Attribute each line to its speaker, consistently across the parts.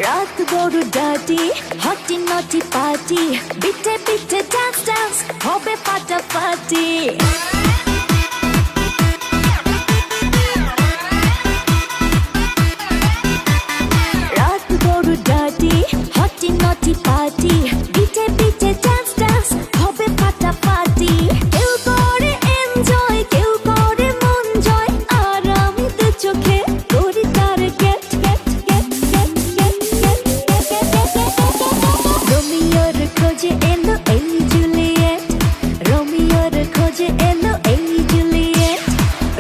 Speaker 1: রাত বড় ডাটি হটি নটি পার্টি বিটে বিটে ডান্স ডান্স হবে ফাটাফাটি রাত বড় ডাটি হটি নটি পার্টি বিটে বিটে ডান্স ডান্স হবে ফাটাফাটি কেউ করে এনজয় কেউ করে মন জয় আর আমি তো চোখে করি তার গেট গেট গেট গেট গেট গেট রোমিওর খোঁজে এলো এই জুলিয়েট রোমিওর খোঁজে এলো এই জুলিয়েট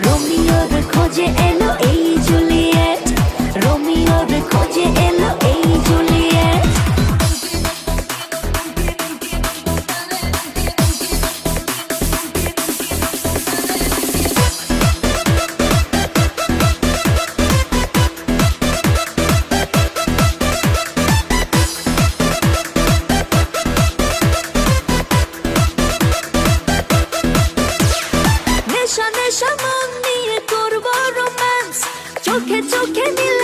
Speaker 1: রোমিওর খোঁজে এলো এই জুলিয়েট রোমিওর খোঁজে এলো এই জুলিয়েট নেশা নেশা মন নিয়ে করবো রোম্যান্স চোখে চোখে মিলে